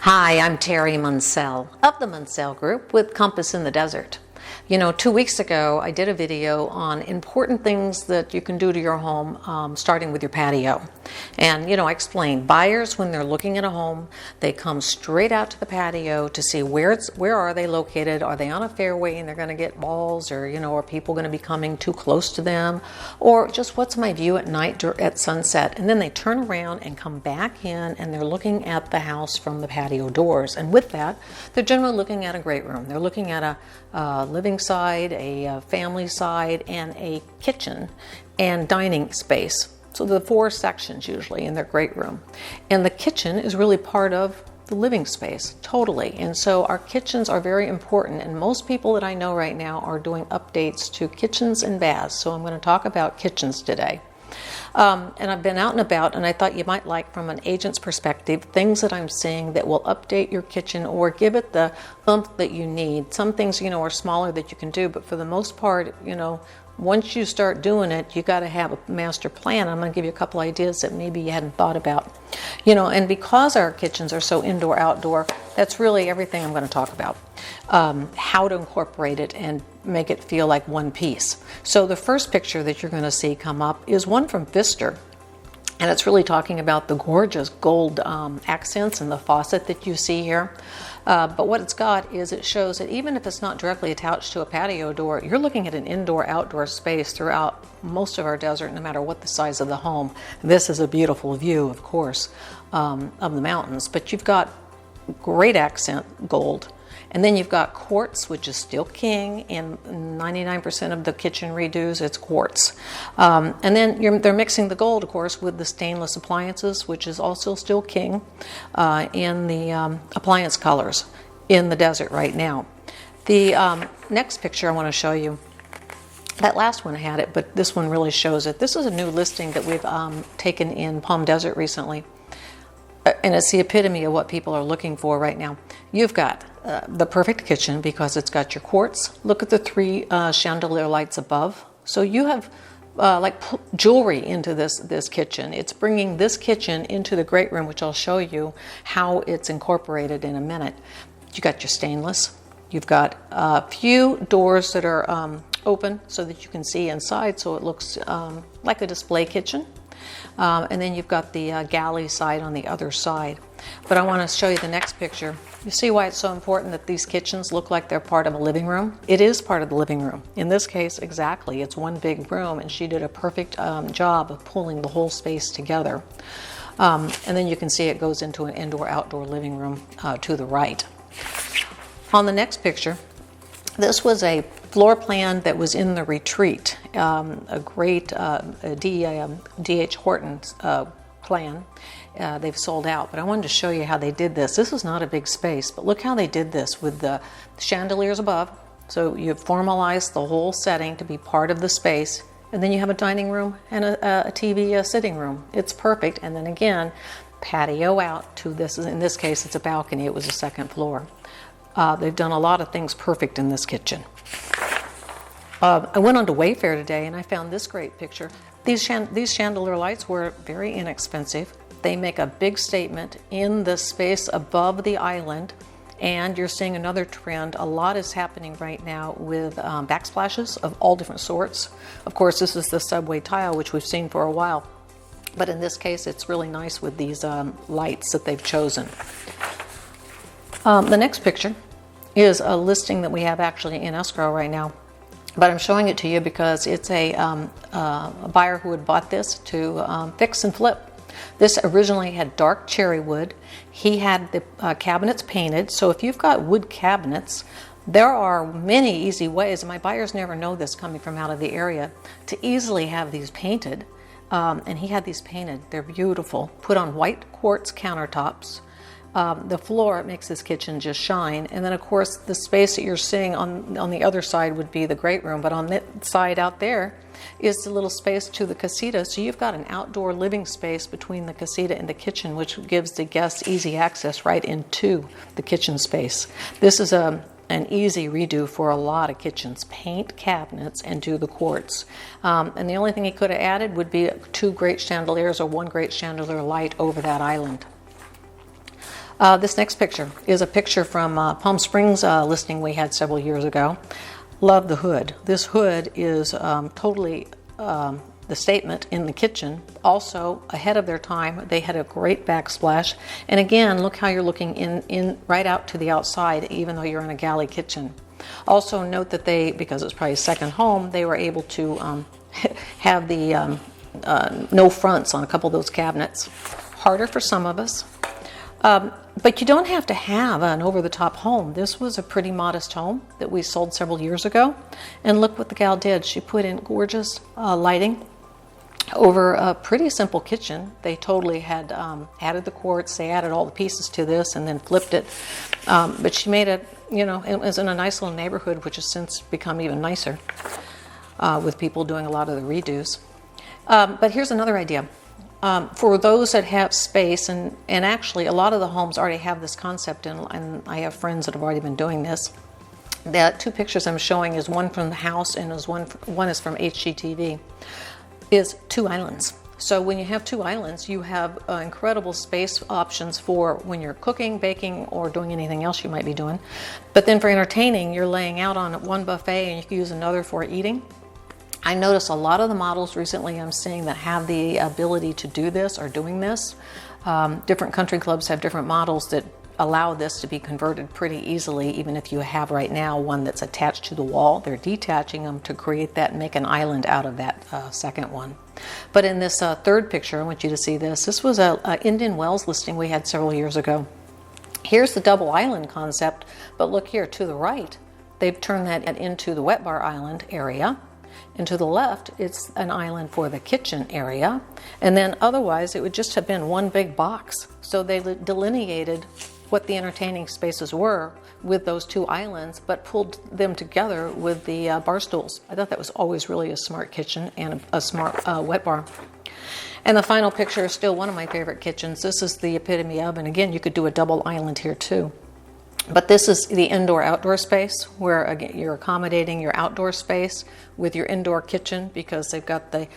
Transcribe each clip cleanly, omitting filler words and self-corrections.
Hi, I'm Terry MUNSELLE of the MUNSELLE Group with Compass in the Desert. You know, 2 weeks ago I did a video on important things that you can do to your home, starting with your patio. And I explained buyers, when they're looking at a home, they come straight out to the patio to see where are they located. Are they on a fairway and they're going to get balls, or are people going to be coming too close to them, or just what's my view at night at sunset? And then they turn around and come back in and they're looking at the house from the patio doors. And with that, they're generally looking at a great room. They're looking at a living side, a family side, and a kitchen and dining space. So the 4 sections usually in their great room. And the kitchen is really part of the living space, totally. And so our kitchens are very important, and most people that I know right now are doing updates to kitchens and baths. So I'm going to talk about kitchens today. And I've been out and about, and I thought you might like, from an agent's perspective, things that I'm seeing that will update your kitchen or give it the oomph that you need. Some things, are smaller that you can do, but for the most part, once you start doing it, you got to have a master plan. I'm going to give you a couple ideas that maybe you hadn't thought about. And because our kitchens are so indoor, outdoor, that's really everything I'm going to talk about. How to incorporate it and make it feel like one piece. So the first picture that you're going to see come up is one from Pfister. And it's really talking about the gorgeous gold accents and the faucet that you see here. But what it's got is it shows that even if it's not directly attached to a patio door, you're looking at an indoor-outdoor space throughout most of our desert, no matter what the size of the home. This is a beautiful view, of course, of the mountains. But you've got great accent gold. And then you've got quartz, which is still king. In 99% of the kitchen redos, it's quartz. And then they're mixing the gold, of course, with the stainless appliances, which is also still king in the appliance colors in the desert right now. The next picture I want to show you, that last one had it, but this one really shows it. This is a new listing that we've taken in Palm Desert recently. And it's the epitome of what people are looking for right now. You've got the perfect kitchen because it's got your quartz. Look at the 3 chandelier lights above. So you have jewelry into this kitchen. It's bringing this kitchen into the great room, which I'll show you how it's incorporated in a minute. You got your stainless. You've got a few doors that are open so that you can see inside, so it looks like a display kitchen. And then you've got the galley side on the other side. But I want to show you the next picture. You see why it's so important that these kitchens look like they're part of a living room? It is part of the living room. In this case, exactly. It's one big room, and she did a perfect job of pulling the whole space together. And then you can see it goes into an indoor-outdoor living room to the right. On the next picture, this was a floor plan that was in the retreat, a great D.H. Horton's plan. They've sold out, but I wanted to show you how they did this. This is not a big space, but look how they did this with the chandeliers above. So you've formalized the whole setting to be part of the space, and then you have a dining room and a TV sitting room. It's perfect. And then again, patio out to this. In this case, it's a balcony. It was a second floor. They've done a lot of things perfect in this kitchen. I went onto Wayfair today and I found this great picture. These chandelier lights were very inexpensive. They make a big statement in the space above the island, and you're seeing another trend. A lot is happening right now with backsplashes of all different sorts. Of course, this is the subway tile, which we've seen for a while. But in this case, it's really nice with these lights that they've chosen. The next picture is a listing that we have actually in escrow right now. But I'm showing it to you because it's a buyer who had bought this to fix and flip. This originally had dark cherry wood. He had the cabinets painted. So if you've got wood cabinets, there are many easy ways, and my buyers never know this coming from out of the area, to easily have these painted. And he had these painted. They're beautiful. Put on white quartz countertops. The floor, it makes this kitchen just shine. And then, of course, the space that you're seeing on the other side would be the great room. But on that side out there is the little space to the casita. So you've got an outdoor living space between the casita and the kitchen, which gives the guests easy access right into the kitchen space. This is an easy redo for a lot of kitchens. Paint cabinets and do the quartz. And the only thing he could have added would be 2 great chandeliers or 1 great chandelier light over that island. This next picture is a picture from Palm Springs listing we had several years ago. Love the hood. This hood is totally the statement in the kitchen. Also ahead of their time. They had a great backsplash. And again, look how you're looking in right out to the outside, even though you're in a galley kitchen. Also note that they, because it's probably a second home, they were able to have the no fronts on a couple of those cabinets. Harder for some of us. But you don't have to have an over-the-top home. This was a pretty modest home that we sold several years ago. And look what the gal did. She put in gorgeous lighting over a pretty simple kitchen. They totally had added the quartz. They added all the pieces to this and then flipped it. But she made it, you know, it was in a nice little neighborhood, which has since become even nicer with people doing a lot of the redos. But here's another idea. For those that have space, and actually a lot of the homes already have this concept, and I have friends that have already been doing this. The two pictures I'm showing is one from the house and one is from HGTV, is 2 islands. So when you have 2 islands, you have incredible space options for when you're cooking, baking, or doing anything else you might be doing. But then for entertaining, you're laying out on one buffet and you can use another for eating. I notice a lot of the models recently I'm seeing that have the ability to do this are doing this. Different country clubs have different models that allow this to be converted pretty easily, even if you have right now one that's attached to the wall. They're detaching them to create that and make an island out of that second one. But in this third picture, I want you to see this. This was an Indian Wells listing we had several years ago. Here's the double island concept, but look here to the right. They've turned that into the wet bar island area. And to the left, it's an island for the kitchen area. And then otherwise, it would just have been one big box. So they delineated what the entertaining spaces were with those 2 islands, but pulled them together with the bar stools. I thought that was always really a smart kitchen and a smart wet bar. And the final picture is still one of my favorite kitchens. This is the epitome of, and again, you could do a double island here too. But this is the indoor-outdoor space where, again, you're accommodating your outdoor space with your indoor kitchen because they've got the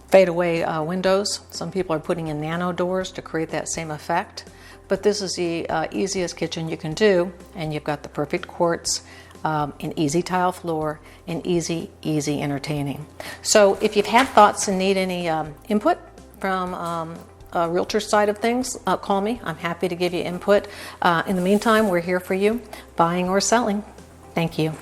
fade-away windows. Some people are putting in nano doors to create that same effect. But this is the easiest kitchen you can do, and you've got the perfect quartz, an easy tile floor, and easy entertaining. So if you've had thoughts and need any input from realtor side of things, call me. I'm happy to give you input. In the meantime, we're here for you, buying or selling. Thank you.